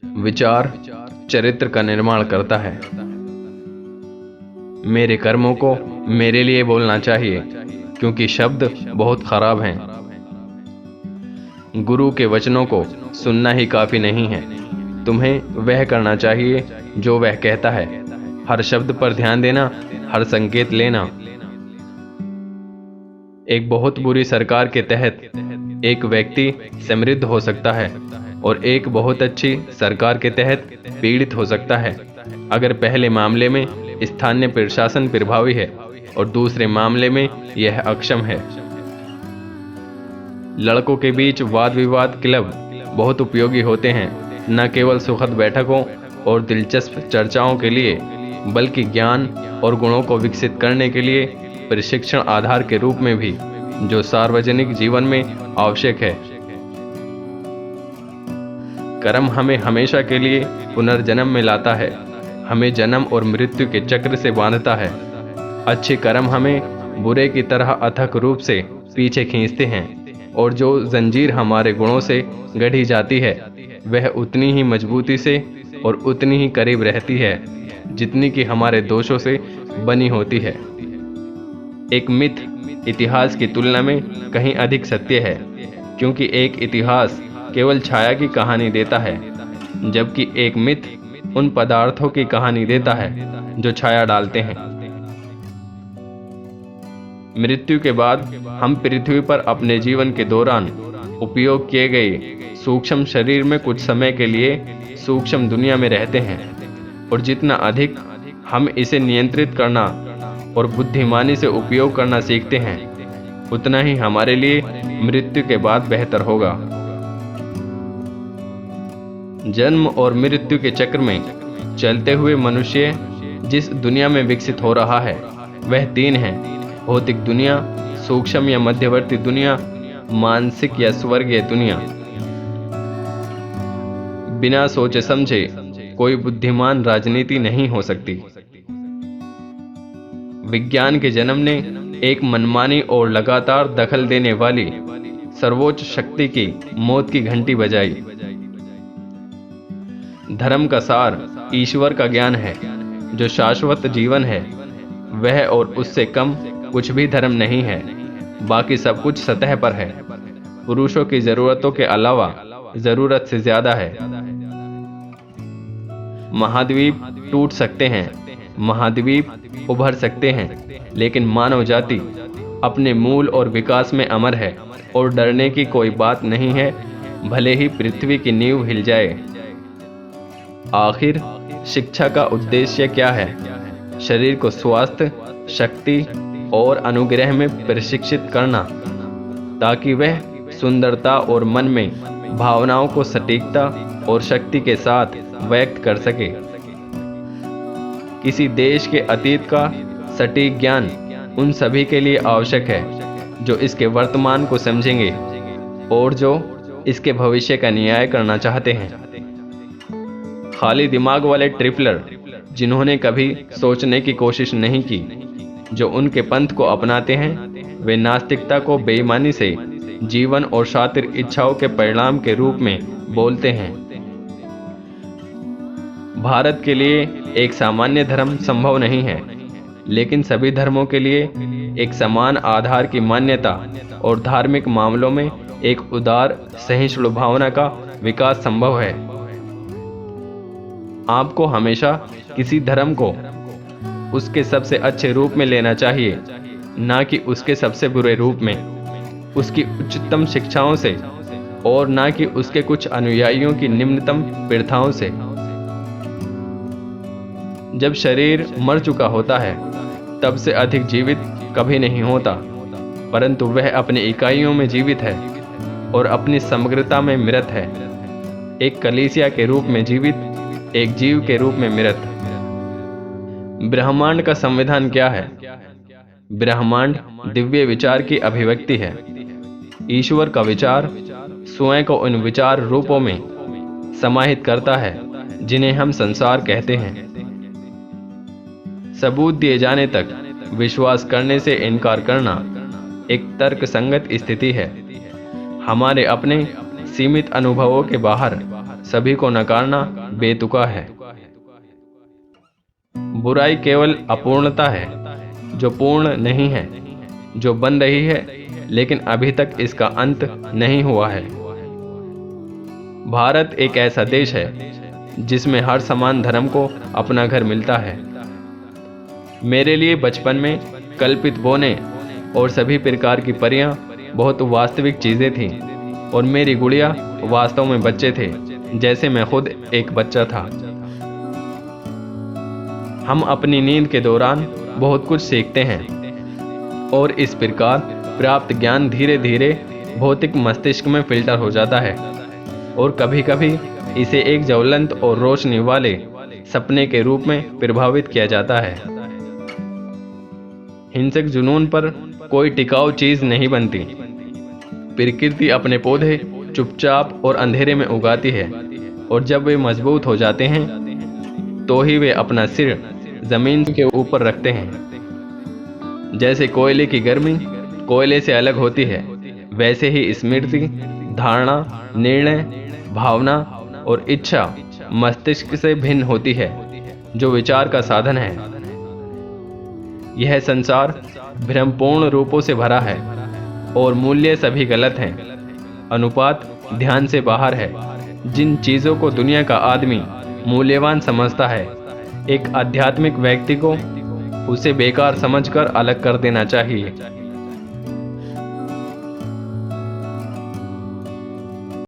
विचार चरित्र का निर्माण करता है। मेरे कर्मों को मेरे लिए बोलना चाहिए, क्योंकि शब्द बहुत खराब हैं। गुरु के वचनों को सुनना ही काफी नहीं है, तुम्हें वह करना चाहिए जो वह कहता है। हर शब्द पर ध्यान देना, हर संकेत लेना। एक बहुत बुरी सरकार के तहत एक व्यक्ति समृद्ध हो सकता है और एक बहुत अच्छी सरकार के तहत पीड़ित हो सकता है। अगर पहले मामले में स्थानीय प्रशासन प्रभावी है और दूसरे मामले में यह अक्षम है। लड़कों के बीच वाद विवाद क्लब बहुत उपयोगी होते हैं, न केवल सुखद बैठकों और दिलचस्प चर्चाओं के लिए, बल्कि ज्ञान और गुणों को विकसित करने के लिए प्रशिक्षण आधार के रूप में भी, जो सार्वजनिक जीवन में आवश्यक है। कर्म हमें हमेशा के लिए पुनर्जन्म में लाता है, हमें जन्म और मृत्यु के चक्र से बांधता है। अच्छे कर्म हमें बुरे की तरह अथक रूप से पीछे खींचते हैं, और जो जंजीर हमारे गुणों से गढ़ी जाती है वह उतनी ही मजबूती से और उतनी ही करीब रहती है जितनी कि हमारे दोषों से बनी होती है। एक मिथ इतिहास की तुलना में कहीं अधिक सत्य है, क्योंकि एक इतिहास केवल छाया की कहानी देता है, जबकि एक मिथ उन पदार्थों की कहानी देता है जो छाया डालते हैं। मृत्यु के बाद हम पृथ्वी पर अपने जीवन के दौरान उपयोग किए गए सूक्ष्म शरीर में कुछ समय के लिए सूक्ष्म दुनिया में रहते हैं, और जितना अधिक हम इसे नियंत्रित करना और बुद्धिमानी से उपयोग करना सीखते हैं, उतना ही हमारे लिए मृत्यु के बाद बेहतर होगा। जन्म और मृत्यु के चक्र में चलते हुए मनुष्य जिस दुनिया में विकसित हो रहा है वह तीन है: भौतिक दुनिया, सूक्ष्म या मध्यवर्ती दुनिया, मानसिक या स्वर्गीय दुनिया। बिना सोचे समझे कोई बुद्धिमान राजनीति नहीं हो सकती। विज्ञान के जन्म ने एक मनमानी और लगातार दखल देने वाली सर्वोच्च शक्ति की मौत की घंटी बजाई। धर्म का सार ईश्वर का ज्ञान है, जो शाश्वत जीवन है। वह और उससे कम कुछ भी धर्म नहीं है, बाकी सब कुछ सतह पर है। पुरुषों की जरूरतों के अलावा जरूरत से ज्यादा है। महाद्वीप टूट सकते हैं, महाद्वीप उभर सकते हैं, लेकिन मानव जाति अपने मूल और विकास में अमर है, और डरने की कोई बात नहीं है, भले ही पृथ्वी की नींव हिल जाए। आखिर शिक्षा का उद्देश्य क्या है? शरीर को स्वास्थ्य, शक्ति और अनुग्रह में प्रशिक्षित करना, ताकि वह सुंदरता और मन में भावनाओं को सटीकता और शक्ति के साथ व्यक्त कर सके। किसी देश के अतीत का सटीक ज्ञान उन सभी के लिए आवश्यक है जो इसके वर्तमान को समझेंगे और जो इसके भविष्य का न्याय करना चाहते हैं। खाली दिमाग वाले ट्रिपलर, जिन्होंने कभी सोचने की कोशिश नहीं की, जो उनके पंथ को अपनाते हैं, वे नास्तिकता को बेईमानी से जीवन और शातिर इच्छाओं के परिणाम के रूप में बोलते हैं। भारत के लिए एक सामान्य धर्म संभव नहीं है, लेकिन सभी धर्मों के लिए एक समान आधार की मान्यता और धार्मिक मामलों में एक उदार सहिष्णु भावना का विकास संभव है। आपको हमेशा किसी धर्म को उसके सबसे अच्छे रूप में लेना चाहिए, ना कि उसके सबसे बुरे रूप में, उसकी उच्चतम शिक्षाओं से, और ना कि उसके कुछ अनुयायियों की निम्नतम प्रथाओं से। जब शरीर मर चुका होता है तब से अधिक जीवित कभी नहीं होता, परंतु वह अपनी इकाइयों में जीवित है और अपनी समग्रता में मृत है। एक कलीसिया के रूप में जीवित, एक जीव के रूप में मृत। ब्रह्मांड का संविधान क्या है? ब्रह्मांड दिव्य विचार की अभिव्यक्ति है। ईश्वर का विचार स्वयं को उन विचार रूपों में समाहित करता है जिन्हें हम संसार कहते हैं। सबूत दिए जाने तक विश्वास करने से इनकार करना एक तर्कसंगत स्थिति है। हमारे अपने सीमित अनुभवों के बाहर सभी को नकारना बेतुका है। बुराई केवल अपूर्णता है जो पूर्ण नहीं है, जो बन रही है लेकिन अभी तक इसका अंत नहीं हुआ है। भारत एक ऐसा देश है जिसमें हर समान धर्म को अपना घर मिलता है। मेरे लिए बचपन में कल्पित बोने और सभी प्रकार की परियां बहुत वास्तविक चीजें थीं और मेरी गुड़िया वास्तव में बच्चे थे, जैसे मैं खुद एक बच्चा था। हम अपनी नींद के दौरान बहुत कुछ सीखते हैं और इस प्रकार प्राप्त ज्ञान धीरे धीरे भौतिक मस्तिष्क में फिल्टर हो जाता है और कभी कभी इसे एक ज्वलंत और रोशनी वाले सपने के रूप में प्रभावित किया जाता है। हिंसक जुनून पर कोई टिकाऊ चीज नहीं बनती। प्रकृति अपने पौधे चुपचाप और अंधेरे में उगाती है और जब वे मजबूत हो जाते हैं तो ही वे अपना सिर जमीन के ऊपर रखते हैं। जैसे कोयले की गर्मी कोयले से अलग होती है, वैसे ही स्मृति, धारणा, निर्णय, भावना और इच्छा मस्तिष्क से भिन्न होती है, जो विचार का साधन है। यह संसार भ्रमपूर्ण रूपों से भरा है और मूल्य सभी गलत हैं। अनुपात ध्यान से बाहर है। जिन चीजों को दुनिया का आदमी मूल्यवान समझता है, एक आध्यात्मिक व्यक्ति को उसे बेकार समझकर अलग कर देना चाहिए।